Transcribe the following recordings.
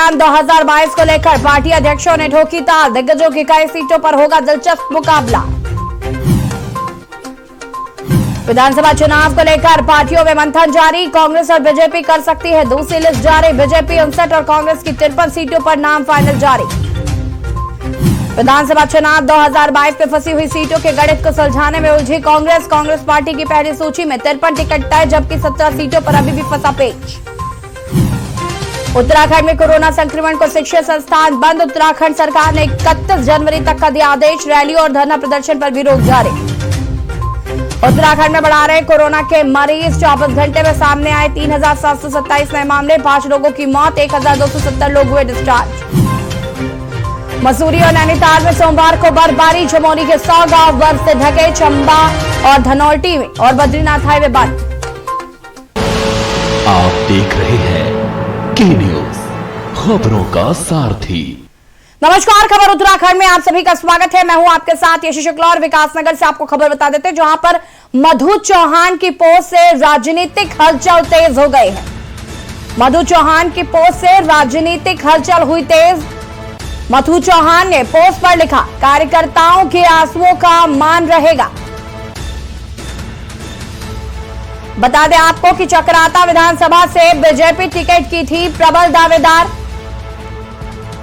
चुनाव 2022 को लेकर पार्टी अध्यक्षों ने ठोकी ताल। दिग्गजों की कई सीटों पर होगा दिलचस्प मुकाबला। विधानसभा चुनाव को लेकर पार्टियों में मंथन जारी। कांग्रेस और बीजेपी कर सकती है दूसरी लिस्ट जारी। बीजेपी 59 और कांग्रेस की 53 सीटों पर नाम फाइनल जारी। विधानसभा चुनाव 2022 में फंसी हुई सीटों के गणित को सुलझाने में उलझी कांग्रेस। कांग्रेस पार्टी की पहली सूची में 53 टिकट तय, जबकि 17 सीटों पर अभी भी फंसा पेच। उत्तराखंड में कोरोना संक्रमण को शिक्षण संस्थान बंद। उत्तराखंड सरकार ने 31 जनवरी तक का दिया आदेश। रैली और धरना प्रदर्शन पर भी रोक जारी। उत्तराखंड में बढ़ा रहे कोरोना के मरीज। 24 घंटे में सामने आए 3727 नए मामले। 5 लोगों की मौत, 1270 लोग हुए डिस्चार्ज। मसूरी और नैनीताल में सोमवार को बर्फबारी। चमोली के 100 गांव बर्फ से ढके। चंबा और धनौल्टी में और बद्रीनाथ हाईवे बंद। आप देख रहे हैं के न्यूज, खबरों का सारथी। नमस्कार, खबर उत्तराखंड में आप सभी का स्वागत है। मैं हूं आपके साथ यशी शुक्ला और विकासनगर से आपको खबर बता देते हैं, जहां पर मधु चौहान की पोस्ट से राजनीतिक हलचल तेज हो गई है। मधु चौहान की पोस्ट से राजनीतिक हलचल हुई तेज। मधु चौहान ने पोस्ट पर लिखा, कार्यकर्ताओं के आंसुओं का मान रहेगा। बता दें आपको कि चक्राता विधानसभा से बीजेपी टिकट की थी प्रबल दावेदार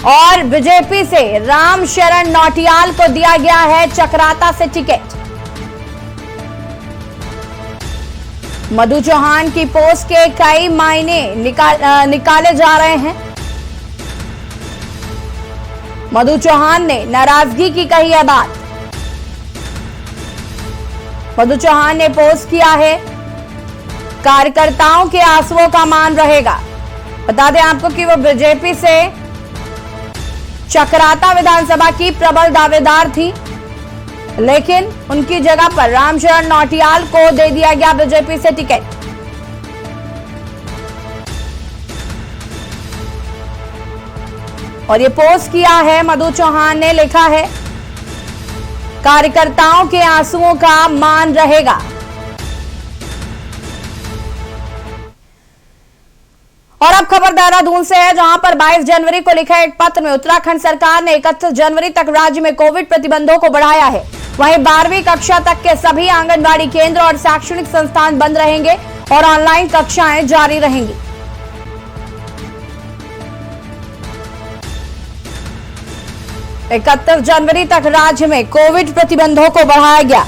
और बीजेपी से राम शरण नौटियाल को दिया गया है चक्राता से टिकट। मधु चौहान की पोस्ट के कई मायने निकाले जा रहे हैं। मधु चौहान ने नाराजगी की कही है बात। मधु चौहान ने पोस्ट किया है, कार्यकर्ताओं के आंसुओं का मान रहेगा। बता दें आपको कि वो बीजेपी से चक्राता विधानसभा की प्रबल दावेदार थी, लेकिन उनकी जगह पर रामशरण नौटियाल को दे दिया गया बीजेपी से टिकट। और ये पोस्ट किया है मधु चौहान ने, लिखा है, कार्यकर्ताओं के आंसुओं का मान रहेगा। और अब खबर देहरादून से है, जहां पर 22 जनवरी को लिखा एक पत्र में उत्तराखंड सरकार ने 31 जनवरी तक राज्य में कोविड प्रतिबंधों को बढ़ाया है। वहीं 12वीं कक्षा तक के सभी आंगनबाड़ी केंद्र और शैक्षणिक संस्थान बंद रहेंगे और ऑनलाइन कक्षाएं जारी रहेंगी। इकतीस जनवरी तक राज्य में कोविड प्रतिबंधों को बढ़ाया गया।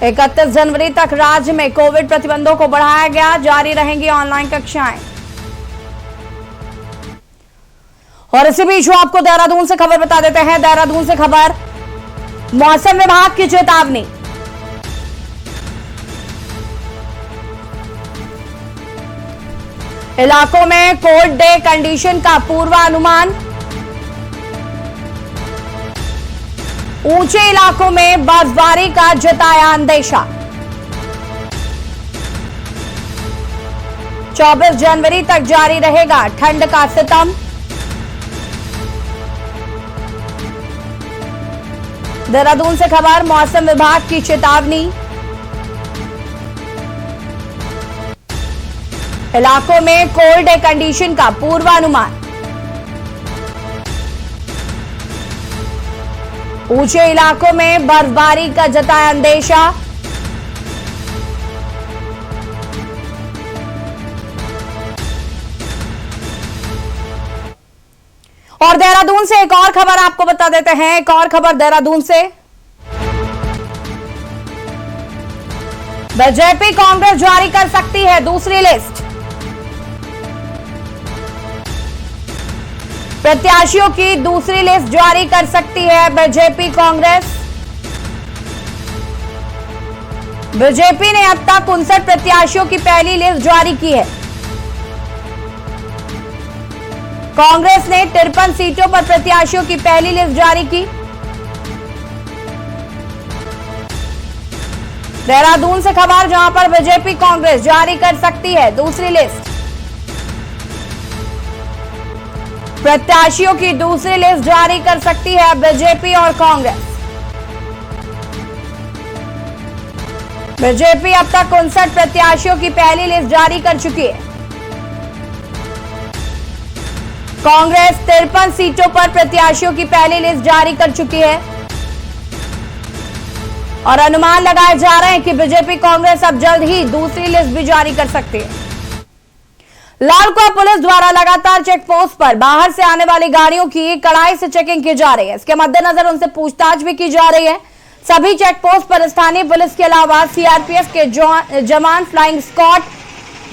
इकतीस जनवरी तक राज्य में कोविड प्रतिबंधों को बढ़ाया गया। जारी रहेंगी ऑनलाइन कक्षाएं। और इसी बीच आपको देहरादून से खबर बता देते हैं। देहरादून से खबर, मौसम विभाग की चेतावनी। इलाकों में कोल्ड डे कंडीशन का पूर्वानुमान। ऊंचे इलाकों में बर्फबारी का जताया अंदेशा। 24 जनवरी तक जारी रहेगा ठंड का सितम। देहरादून से खबर, मौसम विभाग की चेतावनी। इलाकों में कोल्ड डे कंडीशन का पूर्वानुमान। ऊंचे इलाकों में बर्फबारी का जताया अंदेशा। और देहरादून से एक और खबर आपको बता देते हैं। एक और खबर देहरादून से, बीजेपी कांग्रेस जारी कर सकती है दूसरी लिस्ट। प्रत्याशियों की दूसरी लिस्ट जारी कर सकती है बीजेपी कांग्रेस। बीजेपी ने अब तक 59 प्रत्याशियों की पहली लिस्ट जारी की है। कांग्रेस ने 53 सीटों पर प्रत्याशियों की पहली लिस्ट जारी की। देहरादून से खबर, जहां पर बीजेपी कांग्रेस जारी कर सकती है दूसरी लिस्ट। प्रत्याशियों की दूसरी लिस्ट जारी कर सकती है बीजेपी और कांग्रेस। बीजेपी अब तक 59 प्रत्याशियों की पहली लिस्ट जारी कर चुकी है। कांग्रेस 53 सीटों पर प्रत्याशियों की पहली लिस्ट जारी कर चुकी है और अनुमान लगाए जा रहे हैं कि बीजेपी कांग्रेस अब जल्द ही दूसरी लिस्ट भी जारी कर सकती है। लालकुआं पुलिस द्वारा लगातार चेक पोस्ट पर बाहर से आने वाली गाड़ियों की कड़ाई से चेकिंग की जा रही है। इसके मद्देनजर उनसे पूछताछ भी की जा रही है। सभी चेक पोस्ट पर स्थानीय पुलिस के अलावा सीआरपीएफ के जवान, फ्लाइंग स्क्वाड,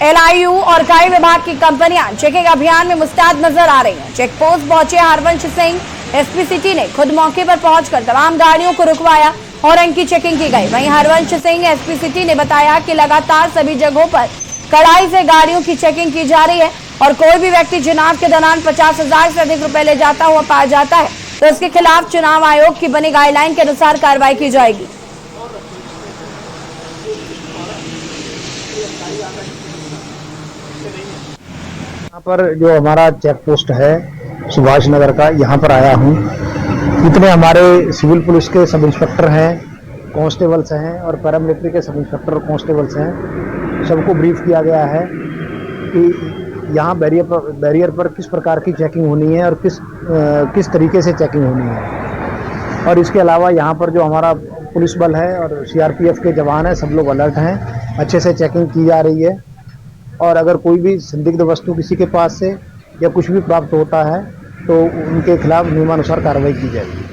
एलआईयू और कई विभाग की कंपनियां चेकिंग अभियान में मुस्तैद नजर आ रही हैं। चेक पोस्ट पहुंचे हरवंश सिंह एसपी सिटी ने खुद मौके पर पहुंचकर तमाम गाड़ियों को रुकवाया और इनकी चेकिंग की गई। वहीं हरवंश सिंह एसपी सिटी ने बताया कि लगातार सभी जगहों पर कड़ाई से गाड़ियों की चेकिंग की जा रही है और कोई भी व्यक्ति चुनाव के दौरान 50,000 से अधिक रुपए ले जाता हुआ पाया जाता है तो इसके खिलाफ चुनाव आयोग की बनी गाइडलाइन के अनुसार कार्रवाई की जाएगी। यहाँ पर जो हमारा चेक पोस्ट है सुभाष नगर का, यहाँ पर आया हूँ। जितने हमारे सिविल पुलिस के सब इंस्पेक्टर हैं, कांस्टेबल्स हैं और पैरामिलिट्री के सब इंस्पेक्टर और कांस्टेबल्स हैं, सबको ब्रीफ किया गया है कि यहाँ बैरियर पर किस प्रकार की चेकिंग होनी है और किस तरीके से चेकिंग होनी है। और इसके अलावा यहाँ पर जो हमारा पुलिस बल है और सीआरपीएफ के जवान हैं, सब लोग अलर्ट हैं, अच्छे से चेकिंग की जा रही है। और अगर कोई भी संदिग्ध वस्तु किसी के पास से या कुछ भी प्राप्त होता है तो उनके खिलाफ नियमानुसार कार्रवाई की जाएगी।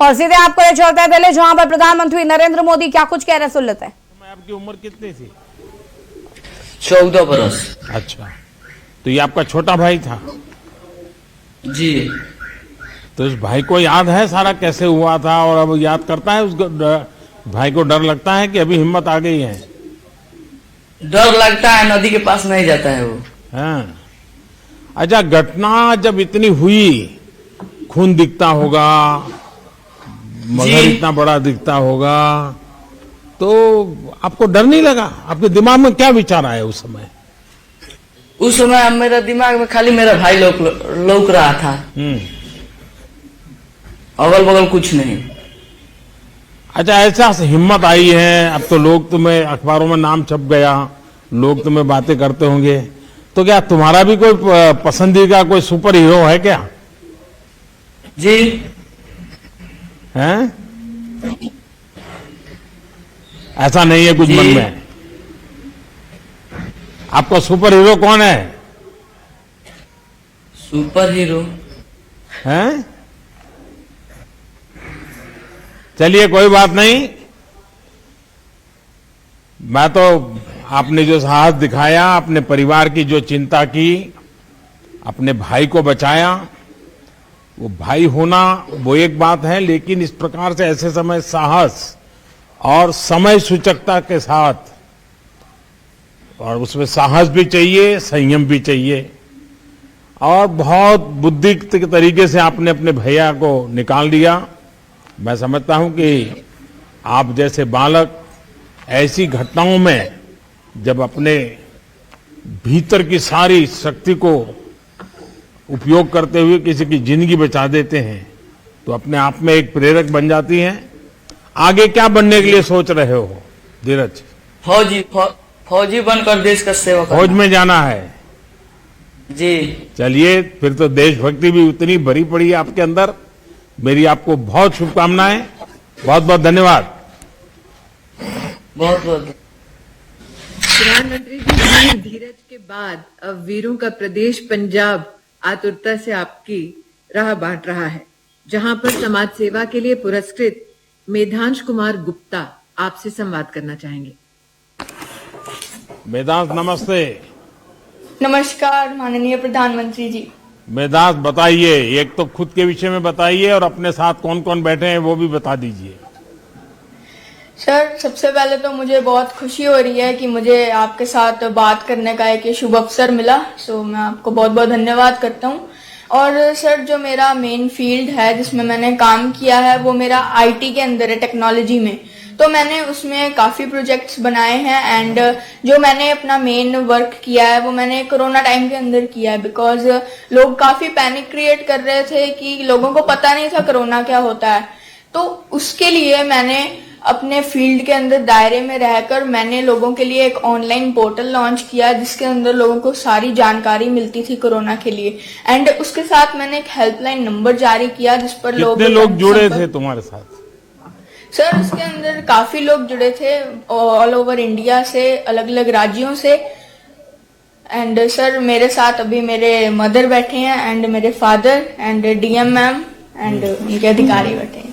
और सीधे आपको ले चलते हैं दिल्ली, जहां पर प्रधानमंत्री नरेंद्र मोदी क्या कुछ कह रहे हैं, सुन लेते हैं। आपकी उम्र कितनी थी? 14 बरस। अच्छा, तो ये आपका छोटा भाई था? जी। तो उस भाई को याद है सारा कैसे हुआ था और अब याद करता है? उस भाई को डर लगता है कि अभी हिम्मत आ गई है? डर लगता है, नदी के पास नहीं जाता है वो। हाँ। अच्छा, घटना जब इतनी हुई, खून दिखता होगा, मगर इतना बड़ा दिखता होगा, तो आपको डर नहीं लगा? आपके दिमाग में क्या विचार आया उस समय? उस समय मेरा दिमाग में खाली मेरा भाई लौक रहा था, अगल बगल कुछ नहीं। अच्छा, ऐसा हिम्मत आई है, अब तो लोग तुम्हें अखबारों में नाम छप गया, लोग तुम्हें बातें करते होंगे, तो क्या तुम्हारा भी कोई पसंदीदा कोई सुपर हीरो है क्या? जी। हैं? ऐसा नहीं है कुछ मन में? आपका सुपर हीरो कौन है? सुपर हीरो हैं? चलिए, कोई बात नहीं। मैं तो आपने जो साहस दिखाया, अपने परिवार की जो चिंता की, अपने भाई को बचाया, वो भाई होना वो एक बात है, लेकिन इस प्रकार से ऐसे समय साहस और समय सूचकता के साथ, और उसमें साहस भी चाहिए, संयम भी चाहिए, और बहुत बुद्धि के तरीके से आपने अपने भैया को निकाल दिया। मैं समझता हूं कि आप जैसे बालक ऐसी घटनाओं में जब अपने भीतर की सारी शक्ति को उपयोग करते हुए किसी की जिंदगी बचा देते हैं, तो अपने आप में एक प्रेरक बन जाती हैं। आगे क्या बनने के लिए सोच रहे हो धीरज? फौजी बनकर देश का सेवा करना। फौज में जाना है? जी। चलिए, फिर तो देशभक्ति भी उतनी भरी पड़ी है आपके अंदर। मेरी आपको बहुत शुभकामनाएं, बहुत बहुत धन्यवाद। बहुत बहुत प्रधानमंत्री जी, धीरज के बाद अब वीरों का प्रदेश पंजाब आतुरता से आपकी राह बांट रहा है, जहां पर समाज सेवा के लिए पुरस्कृत मेधांश कुमार गुप्ता आपसे संवाद करना चाहेंगे। मेधांश, नमस्ते। नमस्कार माननीय प्रधानमंत्री जी। मेधांश, बताइए, एक तो खुद के विषय में बताइए और अपने साथ कौन कौन बैठे हैं वो भी बता दीजिए। सर, सबसे पहले तो मुझे बहुत खुशी हो रही है कि मुझे आपके साथ बात करने का एक शुभ अवसर मिला, सो मैं आपको बहुत बहुत धन्यवाद करता हूँ। और सर, जो मेरा मेन फील्ड है जिसमें मैंने काम किया है वो मेरा आईटी के अंदर है, टेक्नोलॉजी में। तो मैंने उसमें काफी प्रोजेक्ट्स बनाए हैं एंड जो मैंने अपना मेन वर्क किया है वो मैंने कोरोना टाइम के अंदर किया है, बिकॉज लोग काफी पैनिक क्रिएट कर रहे थे कि लोगों को पता नहीं था कोरोना क्या होता है। तो उसके लिए मैंने अपने फील्ड के अंदर दायरे में रहकर मैंने लोगों के लिए एक ऑनलाइन पोर्टल लॉन्च किया जिसके अंदर लोगों को सारी जानकारी मिलती थी कोरोना के लिए, एंड उसके साथ मैंने एक हेल्पलाइन नंबर जारी किया जिस पर कितने लोग जुड़े थे तुम्हारे साथ? सर उसके अंदर काफी लोग जुड़े थे ऑल ओवर इंडिया से, अलग अलग राज्यों से। एंड सर मेरे साथ अभी मेरे मदर बैठे हैं एंड मेरे father and DM ma'am and उनके अधिकारी बैठे हैं।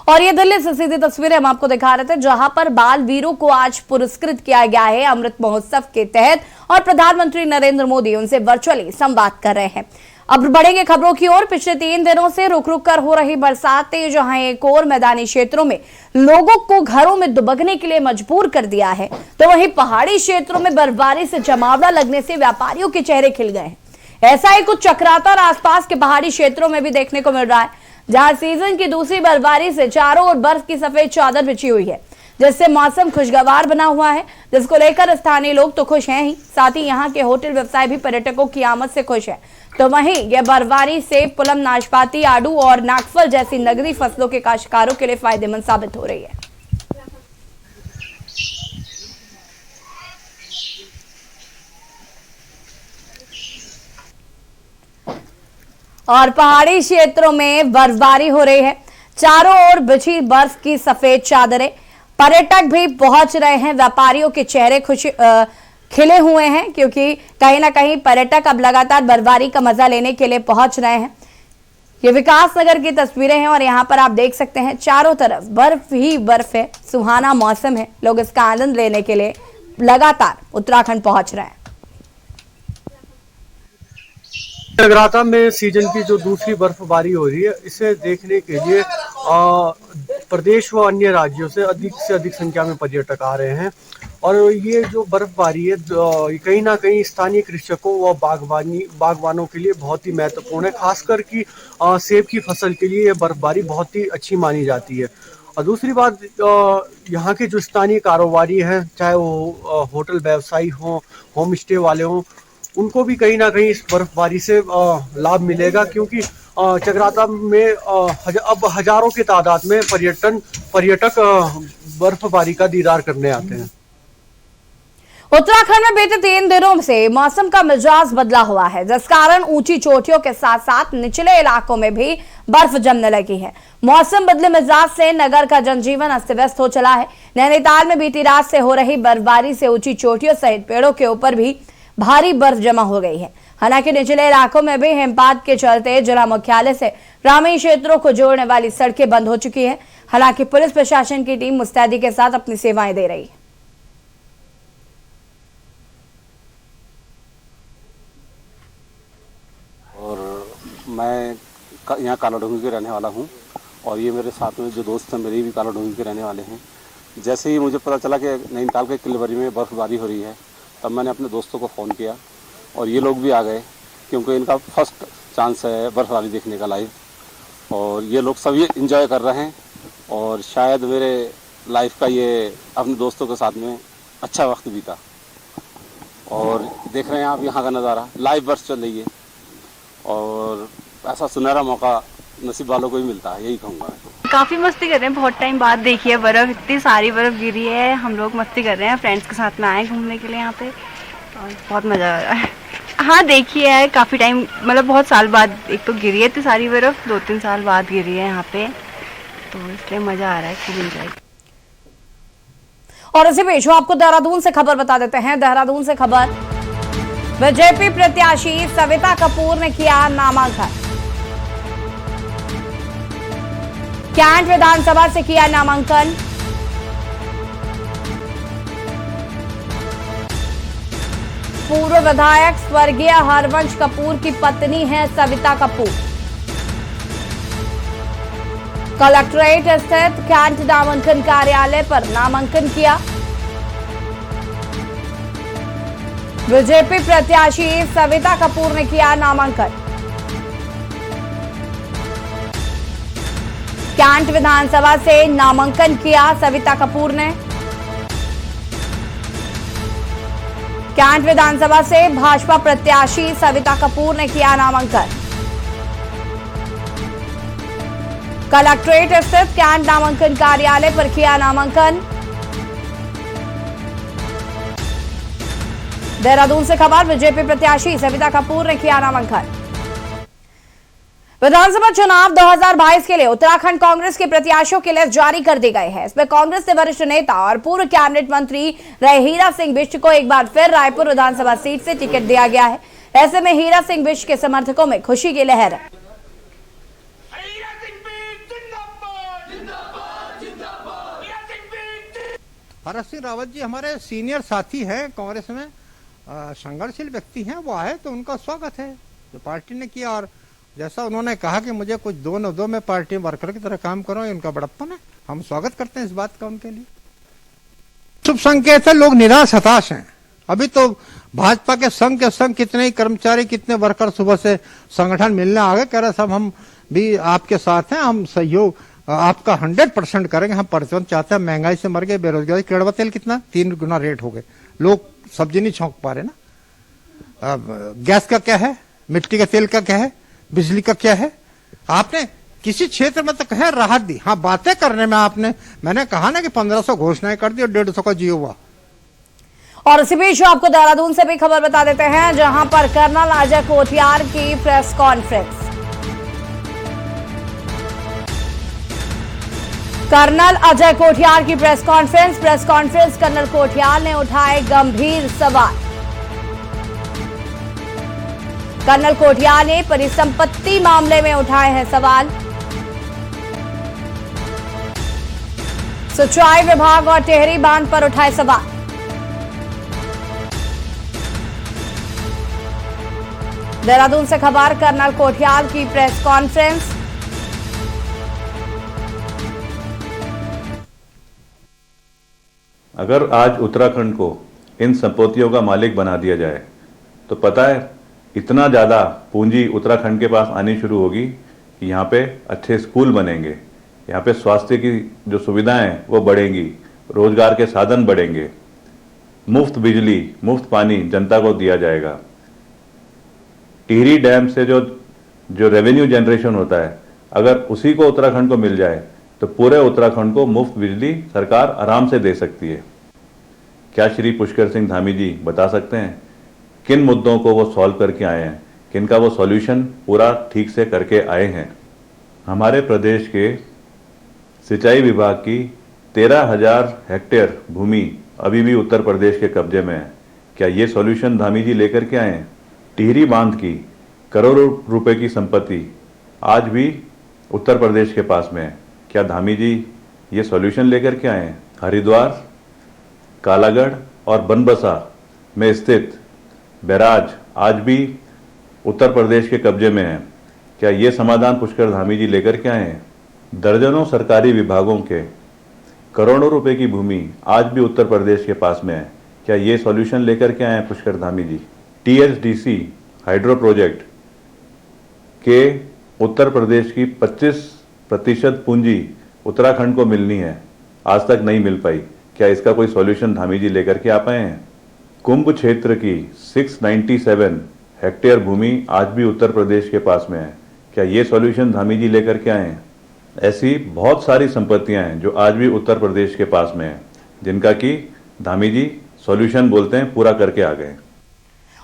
और ये दिल्ली से सीधी तस्वीरें हम आपको दिखा रहे थे जहां पर बाल वीरों को आज पुरस्कृत किया गया है अमृत महोत्सव के तहत, और प्रधानमंत्री नरेंद्र मोदी उनसे वर्चुअली संवाद कर रहे हैं। अब बढ़ेंगे खबरों की ओर। पिछले 3 दिनों से रुक रुक कर हो रही बरसातें जहां एक और मैदानी क्षेत्रों में लोगों को घरों में दुबकने के लिए मजबूर कर दिया है, तो वहीं पहाड़ी क्षेत्रों में बर्फबारी से जमावड़ा लगने से व्यापारियों के चेहरे खिल गए हैं। ऐसा ही कुछ चक्राता आसपास के पहाड़ी क्षेत्रों में भी देखने को मिल रहा है, जहां सीजन की दूसरी बर्फबारी से चारों ओर बर्फ की सफेद चादर बिछी हुई है, जिससे मौसम खुशगवार बना हुआ है, जिसको लेकर स्थानीय लोग तो खुश हैं ही, साथ ही यहाँ के होटल व्यवसाय भी पर्यटकों की आमद से खुश है। तो वहीं यह बर्फबारी से पुलम, नाशपाती, आड़ू और नागफल जैसी नगदी फसलों के काश्तकारों के लिए फायदेमंद साबित हो रही है। और पहाड़ी क्षेत्रों में बर्फबारी हो रही है, चारों ओर बिछी बर्फ की सफेद चादरें, पर्यटक भी पहुंच रहे हैं, व्यापारियों के चेहरे खुशी खिले हुए हैं क्योंकि कहीं ना कहीं पर्यटक अब लगातार बर्फबारी का मजा लेने के लिए पहुंच रहे हैं। ये विकास नगर की तस्वीरें हैं और यहाँ पर आप देख सकते हैं चारों तरफ बर्फ ही बर्फ है, सुहाना मौसम है, लोग इसका आनंद लेने के लिए लगातार उत्तराखंड पहुंच रहे हैं। जगराता में सीजन की जो दूसरी बर्फबारी हो रही है, इसे देखने के लिए प्रदेश व अन्य राज्यों से अधिक संख्या में पर्यटक आ रहे हैं। और ये जो बर्फबारी है कहीं ना कहीं स्थानीय कृषकों व बागवानों के लिए बहुत ही महत्वपूर्ण है, खासकर कि सेब की फसल के लिए ये बर्फबारी बहुत ही अच्छी मानी जाती है। और दूसरी बात, यहाँ के जो स्थानीय कारोबारी हैं, चाहे वो होटल व्यवसायी हों, होम स्टे वाले हों, उनको भी कहीं ना कहीं इस बर्फबारी से लाभ मिलेगा, क्योंकि चकराता में अब हजारों की तादाद में पर्यटक बर्फबारी का दीदार करने आते हैं। उत्तराखंड में बीते 3 दिनों से मौसम का मिजाज बदला हुआ है, जिस कारण ऊंची चोटियों के साथ साथ निचले इलाकों में भी बर्फ जमने लगी है। मौसम बदले मिजाज से नगर का जनजीवन अस्त व्यस्त हो चला है। नैनीताल में बीती रात से हो रही बर्फबारी से ऊंची चोटियों सहित पेड़ों के ऊपर भी भारी बर्फ जमा हो गई है। हालांकि निचले इलाकों में भी हिमपात के चलते जिला मुख्यालय से ग्रामीण क्षेत्रों को जोड़ने वाली सड़कें बंद हो चुकी है। हालांकि पुलिस प्रशासन की टीम मुस्तैदी के साथ अपनी सेवाएं दे रही है। और मैं यहाँ कालाडोंगी के रहने वाला हूँ और ये मेरे साथ में जो दोस्त हैं मेरे भी कालाडोंगी के रहने वाले हैं। जैसे ही मुझे पता चला कि नैनीताल के किलवरी में बर्फबारी हो रही है, तब मैंने अपने दोस्तों को फ़ोन किया और ये लोग भी आ गए, क्योंकि इनका फर्स्ट चांस है बर्फबारी देखने का लाइव, और ये लोग सब ये इंजॉय कर रहे हैं। और शायद मेरे लाइफ का ये अपने दोस्तों के साथ में अच्छा वक्त बीता। और देख रहे हैं आप यहाँ का नज़ारा, लाइव बर्फ चल रही है और ऐसा सुनहरा मौका नसीब वालों को ही मिलता है, यही कहूँगा। काफ़ी मस्ती कर रहे हैं, बहुत टाइम बाद देखी है बर्फ़, इतनी सारी बर्फ़ गिरी है। हम लोग मस्ती कर रहे हैं, फ्रेंड्स के साथ में आए घूमने के लिए यहाँ पे और बहुत मज़ा आ रहा है। हाँ देखी है, काफ़ी टाइम मतलब बहुत साल बाद एक तो गिरी है इतनी सारी बर्फ़, 2-3 साल बाद गिरी है यहाँ पे, तो इसलिए मज़ा आ रहा है, खूब इंजॉय। और इसी बीच आपको देहरादून से खबर बता देते हैं। देहरादून से खबर, बीजेपी प्रत्याशी सविता कपूर ने किया नामांकन। कैंट विधानसभा से किया नामांकन। पूर्व विधायक स्वर्गीय हरवंश कपूर की पत्नी है सविता कपूर। कलेक्ट्रेट स्थित कैंट नामांकन कार्यालय पर नामांकन किया। बीजेपी प्रत्याशी सविता कपूर ने किया नामांकन। कैंट विधानसभा से नामांकन किया सविता कपूर ने। कैंट विधानसभा से भाजपा प्रत्याशी सविता कपूर ने किया नामांकन। कलेक्ट्रेट स्थित कैंट नामांकन कार्यालय पर किया नामांकन। देहरादून से खबर, बीजेपी प्रत्याशी सविता कपूर ने किया नामांकन। विधानसभा चुनाव 2022 के लिए उत्तराखंड कांग्रेस के प्रत्याशियों की लिस्ट जारी कर दी गई है। इसमें कांग्रेस के वरिष्ठ नेता और पूर्व कैबिनेट मंत्री रहे हीरा सिंह बिष्ट को एक बार फिर रायपुर विधानसभा सीट से टिकट दिया गया है। ऐसे में हीरा सिंह बिष्ट के समर्थकों में खुशी की लहर है। हरक सिंह रावत जी हमारे सीनियर साथी हैं कांग्रेस में, संघर्षशील व्यक्ति हैं। वो आए तो उनका स्वागत है जो पार्टी ने किया, और जैसा उन्होंने कहा कि मुझे कुछ दो न दो, मैं पार्टी वर्कर की तरह काम करूं, उनका बड़प्पन है। हम स्वागत करते हैं इस बात का उनके लिए। शुभ संकेत है, लोग निराश हताश हैं। अभी तो भाजपा के संग कितने ही कर्मचारी, कितने वर्कर सुबह से संगठन मिलने आ गए, कह रहे सब हम भी आपके साथ हैं, हम सहयोग आपका 100% करेंगे। हम परिवर्तन चाहते हैं, महंगाई से मर गए, बेरोजगारी, कड़वा तेल कितना 3 गुना रेट हो गए, लोग सब्जी नहीं छौंक पा रहे ना। गैस का क्या है, मिट्टी का तेल का क्या है, बिजली का क्या है। आपने किसी क्षेत्र में तो कहे राहत दी, हाँ बातें करने में मैंने कहा ना कि 1500 घोषणाएं कर दी और 150 का जियो हुआ। और इसी बीच आपको देहरादून से भी खबर बता देते हैं, जहां पर कर्नल अजय कोठियार की press conference. Colonel Ajay Kothiyar की प्रेस कॉन्फ्रेंस कर्नल कोठियार ने उठाए गंभीर सवाल। कर्नल कोठियार ने परिसंपत्ति मामले में उठाए हैं सवाल। सिंचाई विभाग और टेहरी बांध पर उठाए सवाल। देहरादून से खबर, कर्नल कोठियार की प्रेस कॉन्फ्रेंस। अगर आज उत्तराखंड को इन संपत्तियों का मालिक बना दिया जाए तो पता है इतना ज़्यादा पूंजी उत्तराखंड के पास आनी शुरू होगी कि यहाँ पे अच्छे स्कूल बनेंगे, यहाँ पे स्वास्थ्य की जो सुविधाएं हैं वो बढ़ेंगी, रोजगार के साधन बढ़ेंगे, मुफ्त बिजली, मुफ्त पानी जनता को दिया जाएगा। टिहरी डैम से जो रेवेन्यू जनरेशन होता है, अगर उसी को उत्तराखंड को मिल जाए तो पूरे उत्तराखंड को मुफ्त बिजली सरकार आराम से दे सकती है। क्या श्री पुष्कर सिंह धामी जी बता सकते हैं किन मुद्दों को वो सॉल्व करके आए हैं, किनका वो सॉल्यूशन पूरा ठीक से करके आए हैं? हमारे प्रदेश के सिंचाई विभाग की 13,000 हेक्टेयर भूमि अभी भी उत्तर प्रदेश के कब्जे में है। क्या ये सॉल्यूशन धामी जी लेकर के आए हैं? टिहरी बांध की करोड़ों रुपए की संपत्ति आज भी उत्तर प्रदेश के पास में है। क्या धामी जी ये सॉल्यूशन लेकर के आए हैं? हरिद्वार, कालागढ़ और बनबसा में स्थित बैराज आज भी उत्तर प्रदेश के कब्जे में है। क्या ये समाधान पुष्कर धामी जी लेकर के आए हैं? दर्जनों सरकारी विभागों के करोड़ों रुपए की भूमि आज भी उत्तर प्रदेश के पास में है। क्या ये सॉल्यूशन लेकर के आए हैं पुष्कर धामी जी? THDC हाइड्रो प्रोजेक्ट के उत्तर प्रदेश की 25% पूंजी उत्तराखंड को मिलनी है, आज तक नहीं मिल पाई। क्या इसका कोई सॉल्यूशन धामी जी लेकर के आ पाए हैं? कुंभ क्षेत्र की 697 हेक्टेयर भूमि आज भी उत्तर प्रदेश के पास में है। क्या ये सॉल्यूशन धामी जी लेकर के आए हैं? ऐसी बहुत सारी संपत्तियां हैं जो आज भी उत्तर प्रदेश के पास में है, जिनका कि धामी जी सॉल्यूशन बोलते हैं पूरा करके आ गए।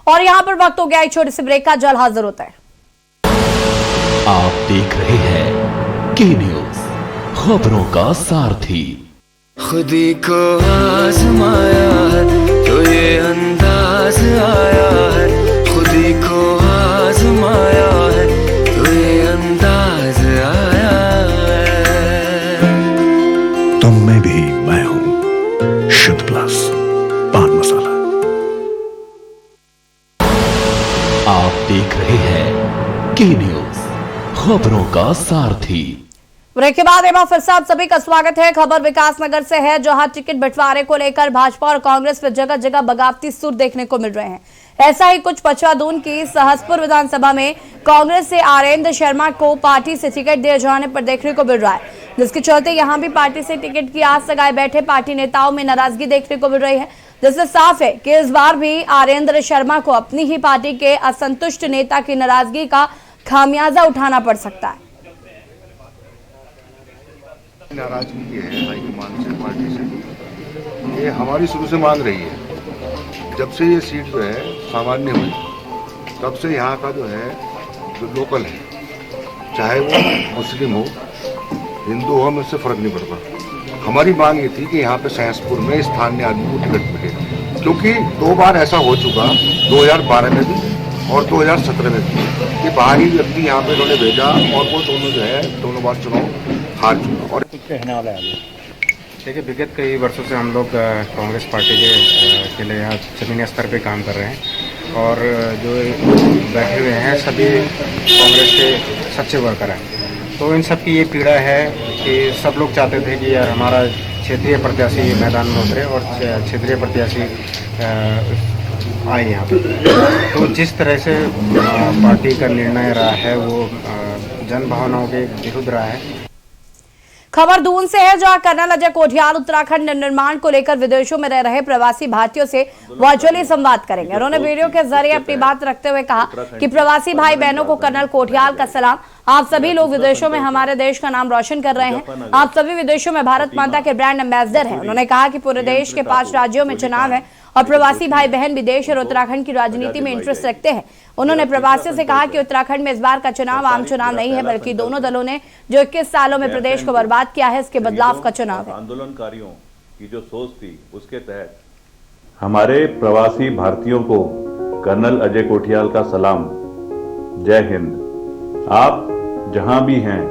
और यहां पर वक्त हो गया एक छोटे से ब्रेक का, जल्द हाजिर होता है। आप देख रहे हैं के न्यूज, खबरों का सारथी। खुदी को आजमाया है तो ये अंदाज आया है, खुदी को आजमाया है तो ये अंदाज आया है। तुम में भी मैं हूं, शुद्ध प्लस पान मसाला। आप देख रहे हैं के न्यूज, खबरों का सारथी। ब्रेक के बाद एक बार फिर से आप सभी का स्वागत है। खबर विकासनगर से है, जहां टिकट बंटवारे को लेकर भाजपा और कांग्रेस में जगह जगह बगावती सुर देखने को मिल रहे हैं। ऐसा ही कुछ पचवादून की सहसपुर विधानसभा में कांग्रेस से आरेंद्र शर्मा को पार्टी से टिकट दिए जाने पर देखने को मिल रहा है, जिसके चलते यहां भी पार्टी से टिकट की आस लगाए बैठे पार्टी नेताओं में नाराजगी देखने को मिल रही है, जिससे साफ है कि इस बार भी आरेंद्र शर्मा को अपनी ही पार्टी के असंतुष्ट नेता की नाराजगी का खामियाजा उठाना पड़ सकता है। नाराजगी है हाईकमान से, पार्टी से, ये हमारी शुरू से मांग रही है। जब से ये सीट जो है सामान्य हुई तब से यहाँ का जो है जो लोकल है, चाहे वो मुस्लिम हो हिंदू हो, हमें उससे फर्क नहीं पड़ता। हमारी मांग ये थी कि यहाँ पे सहसपुर में स्थानीय आदमी को टिकट मिले, क्योंकि 2 बार ऐसा हो चुका, 2012 में भी और 2017 में भी, कि बाहरी व्यक्ति यहाँ पे उन्होंने भेजा और वो दोनों जो है दोनों बार चुनाव हार चुका। और कुछ कहने वाला है देखिए, विगत कई वर्षों से हम लोग कांग्रेस पार्टी के लिए यहाँ जमीनी स्तर पे काम कर रहे हैं, और जो बैठे हुए हैं सभी कांग्रेस के सच्चे वर्कर हैं। तो इन सब की ये पीड़ा है कि सब लोग चाहते थे कि यार हमारा क्षेत्रीय प्रत्याशी मैदान में उतरे और क्षेत्रीय प्रत्याशी आए यहाँ पर। तो जिस तरह से पार्टी का निर्णय रहा है वो जन भावनाओं के विरुद्ध रहा है। खबर दून से है, जहां कर्नल अजय कोठियाल उत्तराखंड निर्माण को लेकर विदेशों में रह रहे प्रवासी भारतीयों से वर्चुअली संवाद करेंगे। उन्होंने वीडियो के जरिए अपनी बात रखते हुए कहा कि प्रवासी भाई बहनों को कर्नल कोठियाल का सलाम। आप सभी लोग विदेशों में हमारे देश का नाम रोशन कर रहे हैं। आप सभी विदेशों में भारत माता के ब्रांड एम्बेसडर हैं। उन्होंने कहा कि पूरे देश के 5 राज्यों में चुनाव है और प्रवासी भाई बहन विदेश और उत्तराखंड की राजनीति में इंटरेस्ट रखते हैं। उन्होंने प्रवासियों से कहा कि उत्तराखंड में इस बार का चुनाव आम चुनाव नहीं है, बल्कि दोनों दलों ने जो 21 सालों में प्रदेश को बर्बाद किया है, इसके बदलाव का चुनाव है। आंदोलनकारियों की जो सोच थी उसके तहत हमारे प्रवासी भारतीयों को कर्नल अजय कोठियाल का सलाम, जय हिंद। आप जहां भी हैं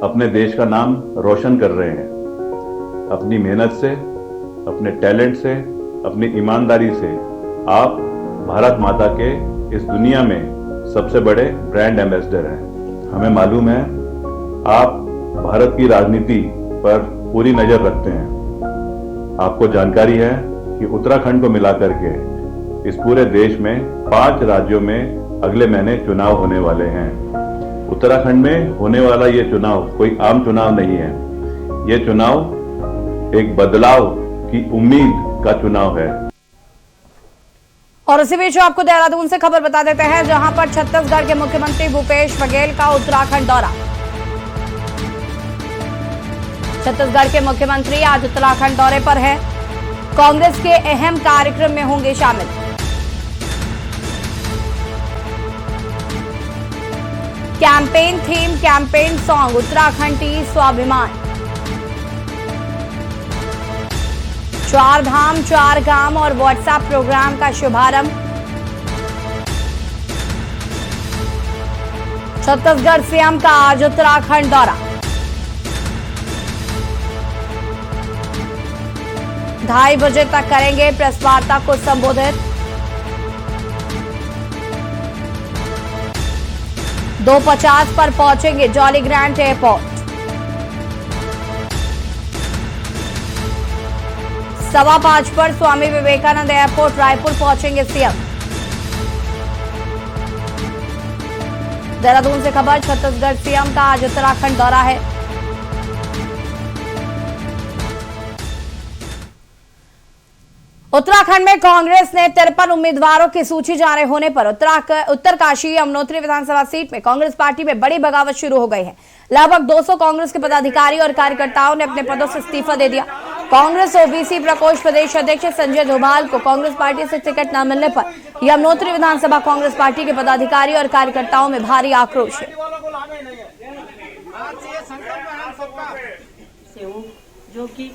अपने देश का नाम रोशन कर रहे हैं, अपनी मेहनत से, अपने टैलेंट से, अपनी ईमानदारी से आप भारत माता के इस दुनिया में सबसे बड़े ब्रांड एम्बेसडर हैं। हमें मालूम है आप भारत की राजनीति पर पूरी नजर रखते हैं। आपको जानकारी है कि उत्तराखंड को मिलाकर के इस पूरे देश में 5 राज्यों में अगले महीने चुनाव होने वाले हैं। उत्तराखंड में होने वाला ये चुनाव कोई आम चुनाव नहीं है। ये चुनाव एक बदलाव की उम्मीद का चुनाव है। और इसी बीच आपको देहरादून से खबर बता देते हैं, जहां पर छत्तीसगढ़ के मुख्यमंत्री भूपेश बघेल का उत्तराखंड दौरा। छत्तीसगढ़ के मुख्यमंत्री आज उत्तराखंड दौरे पर हैं। कांग्रेस के अहम कार्यक्रम में होंगे शामिल। Campaign theme, campaign song Uttarakhandi स्वाभिमान। 4 धाम 4 गांव और व्हाट्सएप प्रोग्राम का शुभारंभ। छत्तीसगढ़ सीएम का आज उत्तराखंड दौरा। 2:30 बजे तक करेंगे प्रेस वार्ता को संबोधित। 2:50 पर पहुंचेंगे जॉली ग्रांट एयरपोर्ट। 5:15 पर स्वामी विवेकानंद एयरपोर्ट रायपुर पहुंचेंगे सीएम। देहरादून से खबर, छत्तीसगढ़ सीएम का आज उत्तराखंड दौरा है। उत्तराखंड में कांग्रेस ने 53 उम्मीदवारों की सूची जारी होने पर उत्तरकाशी यमुनोत्री विधानसभा सीट में कांग्रेस पार्टी में बड़ी बगावत शुरू हो गई है। लगभग 200 कांग्रेस के पदाधिकारी और कार्यकर्ताओं ने अपने पदों से इस्तीफा दे दिया। कांग्रेस ओबीसी प्रकोष्ठ प्रदेश अध्यक्ष संजय धोभाल को कांग्रेस पार्टी से टिकट न मिलने पर यमुनोत्री विधानसभा कांग्रेस पार्टी के पदाधिकारी और कार्यकर्ताओं में भारी आक्रोश है। जो कि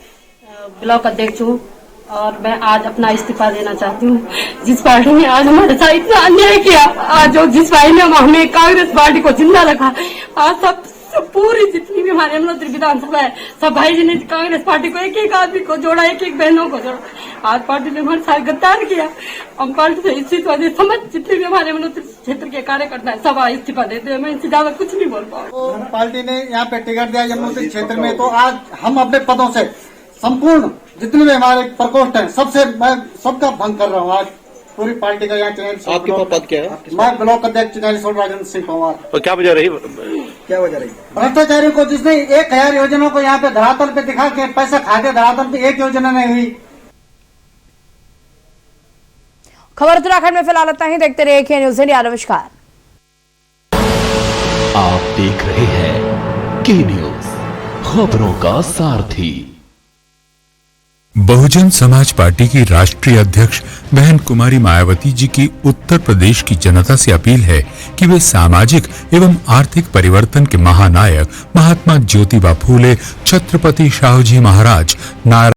ब्लॉक अध्यक्ष हूँ और मैं आज अपना इस्तीफा देना चाहती हूँ। जिस पार्टी ने आज हमारे साथ इतना अन्याय किया, आज जिस पार्टी ने हमें कांग्रेस पार्टी को जिंदा रखा, आज सब पूरी जितनी भी हमारे यमुनोत्री विधानसभा है, सब भाई जी ने कांग्रेस पार्टी को एक एक आदमी को जोड़ा, एक एक बहनों को जोड़ा। आज पार्टी ने हमारे साथ गद्दार किया। हम पार्टी से इस्तीफा दे, समझ जितने भी हमारे मनोरंजन क्षेत्र के कार्यकर्ता है सब इस्तीफा देते हैं। मैं इनसे ज्यादा कुछ नहीं बोल पाऊँ। पार्टी ने यहाँ पे टिकट दिया यमुनोत्री क्षेत्र में, तो आज हम अपने पदों से संपूर्ण जितने भी हमारे प्रकोष्ठ हैं सबसे मैं सबका भंग कर रहा हूँ। आज पूरी पार्टी का यहाँ चुनाव। आपके पद क्या है? मैं ब्लॉक अध्यक्ष चुनावी सोल राजेंद्र सिंह कुमार। और क्या वजह रही? भ्रष्टाचारियों को जिसने 1000 योजनाओं को यहाँ पे धरातल पे दिखा के पैसा खा के धरातल पे एक योजना नहीं हुई। खबर उत्तराखंड में फिलहाल इतना ही। देखते रहिए के न्यूज़ इंडिया। नमस्कार। आप देख रहे हैं के न्यूज़, खबरों का सारथी। बहुजन समाज पार्टी की राष्ट्रीय अध्यक्ष बहन कुमारी मायावती जी की उत्तर प्रदेश की जनता से अपील है कि वे सामाजिक एवं आर्थिक परिवर्तन के महानायक महात्मा ज्योतिबा फूले, छत्रपति शाहू जी महाराज, नारायण